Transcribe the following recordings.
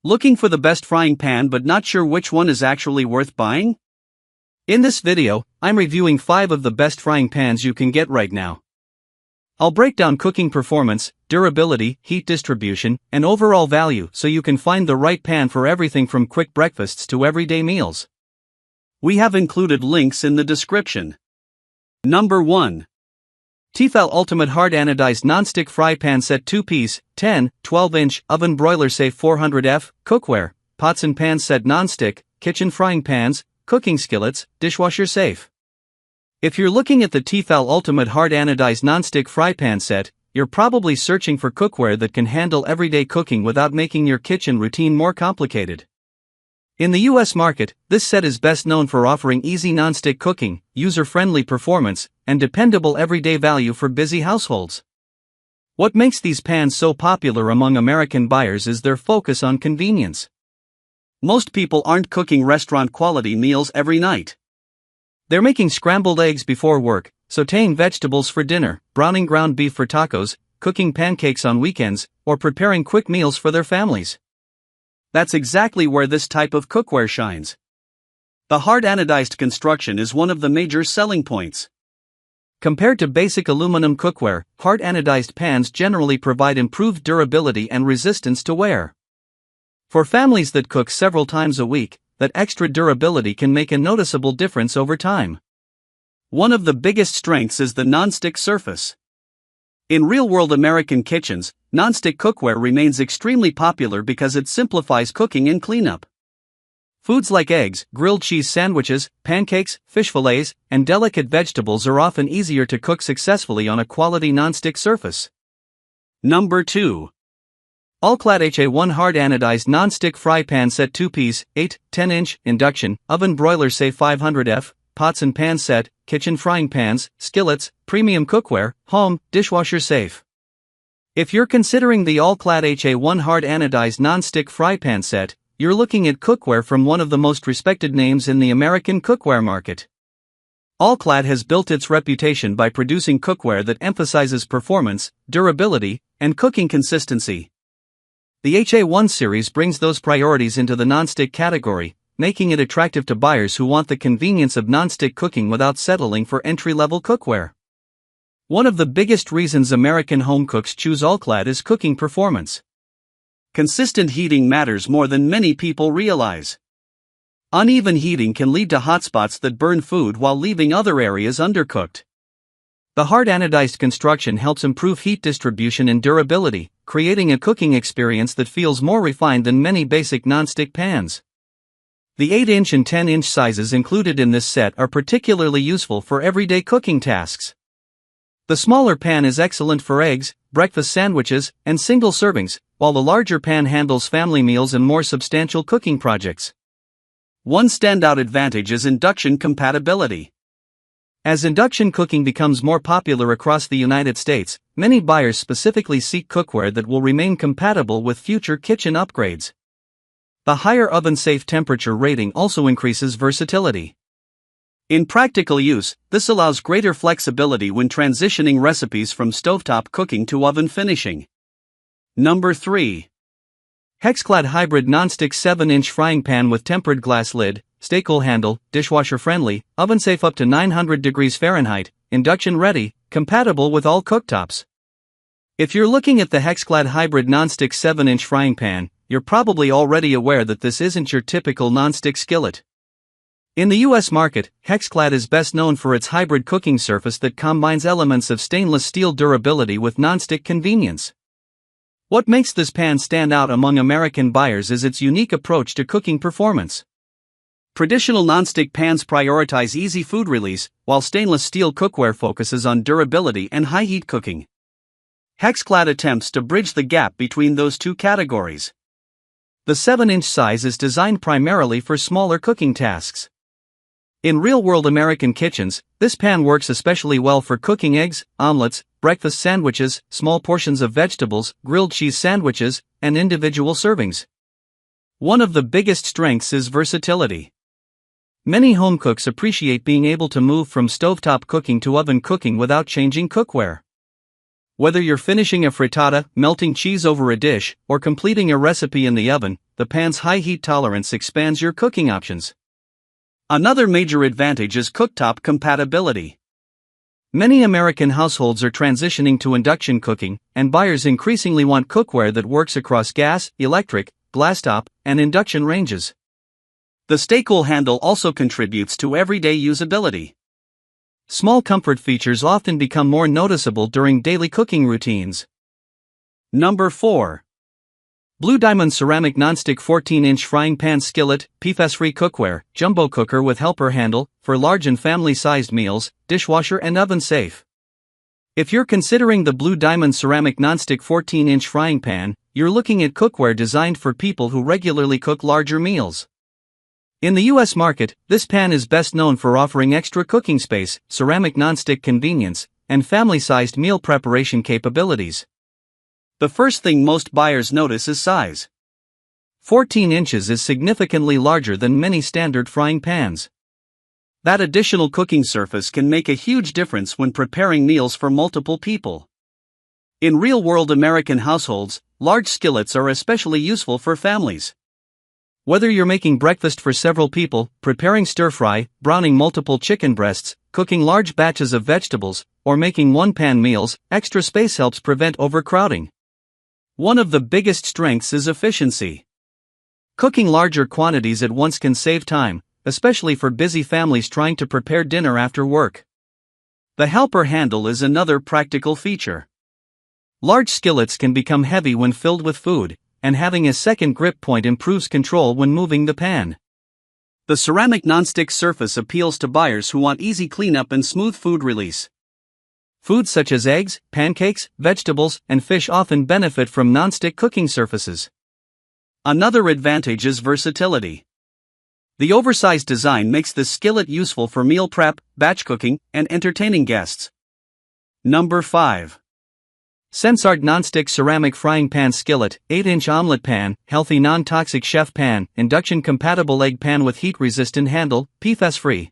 Looking for the best frying pan but not sure which one is actually worth buying? In this video, I'm reviewing 5 of the best frying pans you can get right now. I'll break down cooking performance, durability, heat distribution, and overall value so you can find the right pan for everything from quick breakfasts to everyday meals. We have included links in the description. Number 1. Tefal Ultimate Hard Anodized Non-Stick Fry Pan Set 2-piece, 10, 12-inch, Oven Broiler Safe 400F, Cookware, Pots and Pans Set Non-Stick, Kitchen Frying Pans, Cooking Skillets, Dishwasher Safe. If you're looking at the Tefal Ultimate Hard Anodized Non-Stick Fry Pan Set, you're probably searching for cookware that can handle everyday cooking without making your kitchen routine more complicated. In the US market, this set is best known for offering easy non-stick cooking, user-friendly performance, and dependable everyday value for busy households. What makes these pans so popular among American buyers is their focus on convenience. Most people aren't cooking restaurant-quality meals every night. They're making scrambled eggs before work, sautéing vegetables for dinner, browning ground beef for tacos, cooking pancakes on weekends, or preparing quick meals for their families. That's exactly where this type of cookware shines. The hard anodized construction is one of the major selling points. Compared to basic aluminum cookware, hard anodized pans generally provide improved durability and resistance to wear. For families that cook several times a week, that extra durability can make a noticeable difference over time. One of the biggest strengths is the non-stick surface. In real-world American kitchens, non-stick cookware remains extremely popular because it simplifies cooking and cleanup. Foods like eggs, grilled cheese sandwiches, pancakes, fish fillets, and delicate vegetables are often easier to cook successfully on a quality non-stick surface. Number 2. All-Clad HA1 Hard Anodized Non-Stick Fry Pan Set 2-piece, 8, 10-inch, Induction, Oven Broiler Safe 500F, Pots and Pan Set, Kitchen Frying Pans, Skillets, Premium Cookware, Home, Dishwasher Safe. If you're considering the All-Clad HA1 Hard Anodized Non-Stick Fry Pan Set, you're looking at cookware from one of the most respected names in the American cookware market. All-Clad has built its reputation by producing cookware that emphasizes performance, durability, and cooking consistency. The HA1 series brings those priorities into the non-stick category, making it attractive to buyers who want the convenience of non-stick cooking without settling for entry-level cookware. One of the biggest reasons American home cooks choose All-Clad is cooking performance. Consistent heating matters more than many people realize. Uneven heating can lead to hotspots that burn food while leaving other areas undercooked. The hard anodized construction helps improve heat distribution and durability, creating a cooking experience that feels more refined than many basic non-stick pans. The 8-inch and 10-inch sizes included in this set are particularly useful for everyday cooking tasks. The smaller pan is excellent for eggs, breakfast sandwiches, and single servings, while the larger pan handles family meals and more substantial cooking projects. One standout advantage is induction compatibility. As induction cooking becomes more popular across the United States, many buyers specifically seek cookware that will remain compatible with future kitchen upgrades. The higher oven-safe temperature rating also increases versatility. In practical use, this allows greater flexibility when transitioning recipes from stovetop cooking to oven finishing. Number 3. Hexclad Hybrid Non-Stick 7-inch Frying Pan with Tempered Glass Lid, Stay-Cool Handle, Dishwasher-Friendly, Oven-Safe up to 900 degrees Fahrenheit, Induction-Ready, compatible with all cooktops. If you're looking at the Hexclad Hybrid Non-Stick 7-inch Frying Pan, you're probably already aware that this isn't your typical non-stick skillet. In the US market, Hexclad is best known for its hybrid cooking surface that combines elements of stainless steel durability with non-stick convenience. What makes this pan stand out among American buyers is its unique approach to cooking performance. Traditional non-stick pans prioritize easy food release, while stainless steel cookware focuses on durability and high-heat cooking. Hexclad attempts to bridge the gap between those two categories. The 7-inch size is designed primarily for smaller cooking tasks. In real-world American kitchens, this pan works especially well for cooking eggs, omelets, breakfast sandwiches, small portions of vegetables, grilled cheese sandwiches, and individual servings. One of the biggest strengths is versatility. Many home cooks appreciate being able to move from stovetop cooking to oven cooking without changing cookware. Whether you're finishing a frittata, melting cheese over a dish, or completing a recipe in the oven, the pan's high heat tolerance expands your cooking options. Another major advantage is cooktop compatibility. Many American households are transitioning to induction cooking, and buyers increasingly want cookware that works across gas, electric, glasstop, and induction ranges. The stay-cool handle also contributes to everyday usability. Small comfort features often become more noticeable during daily cooking routines. Number 4. Blue Diamond Ceramic Nonstick 14-inch Frying Pan Skillet, PFAS-free cookware, jumbo cooker with helper handle, for large and family-sized meals, dishwasher and oven safe. If you're considering the Blue Diamond Ceramic Nonstick 14-inch frying pan, you're looking at cookware designed for people who regularly cook larger meals. In the US market, this pan is best known for offering extra cooking space, ceramic nonstick convenience, and family-sized meal preparation capabilities. The first thing most buyers notice is size. 14 inches is significantly larger than many standard frying pans. That additional cooking surface can make a huge difference when preparing meals for multiple people. In real-world American households, large skillets are especially useful for families. Whether you're making breakfast for several people, preparing stir-fry, browning multiple chicken breasts, cooking large batches of vegetables, or making one-pan meals, extra space helps prevent overcrowding. One of the biggest strengths is efficiency. Cooking larger quantities at once can save time, especially for busy families trying to prepare dinner after work. The helper handle is another practical feature. Large skillets can become heavy when filled with food, and having a second grip point improves control when moving the pan. The ceramic nonstick surface appeals to buyers who want easy cleanup and smooth food release. Foods such as eggs, pancakes, vegetables, and fish often benefit from nonstick cooking surfaces. Another advantage is versatility. The oversized design makes the skillet useful for meal prep, batch cooking, and entertaining guests. Number 5. Sensard Nonstick Ceramic Frying Pan Skillet, 8-inch Omelette Pan, Healthy Non-Toxic Chef Pan, Induction-Compatible Egg Pan with Heat-Resistant Handle, PFAS-free.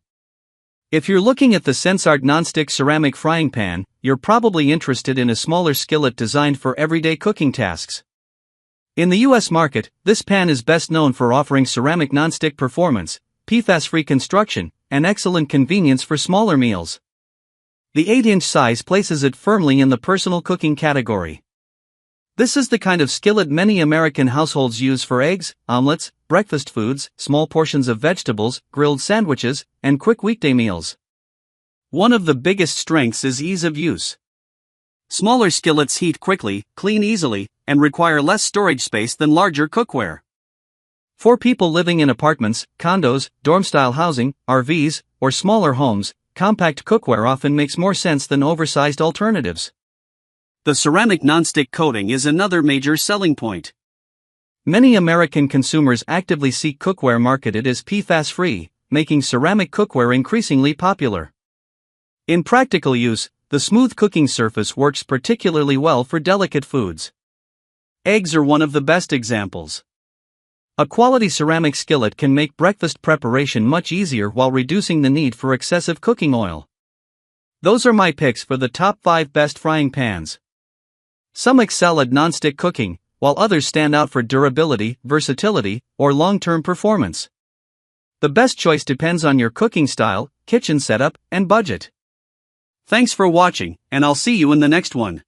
If you're looking at the Sensard Nonstick Ceramic Frying Pan, you're probably interested in a smaller skillet designed for everyday cooking tasks. In the US market, this pan is best known for offering ceramic nonstick performance, PFAS-free construction, and excellent convenience for smaller meals. The 8-inch size places it firmly in the personal cooking category. This is the kind of skillet many American households use for eggs, omelets, breakfast foods, small portions of vegetables, grilled sandwiches, and quick weekday meals. One of the biggest strengths is ease of use. Smaller skillets heat quickly, clean easily, and require less storage space than larger cookware. For people living in apartments, condos, dorm-style housing, RVs, or smaller homes, compact cookware often makes more sense than oversized alternatives. The ceramic nonstick coating is another major selling point. Many American consumers actively seek cookware marketed as PFAS-free, making ceramic cookware increasingly popular. In practical use, the smooth cooking surface works particularly well for delicate foods. Eggs are one of the best examples. A quality ceramic skillet can make breakfast preparation much easier while reducing the need for excessive cooking oil. Those are my picks for the top 5 best frying pans. Some excel at nonstick cooking, while others stand out for durability, versatility, or long-term performance. The best choice depends on your cooking style, kitchen setup, and budget. Thanks for watching, and I'll see you in the next one.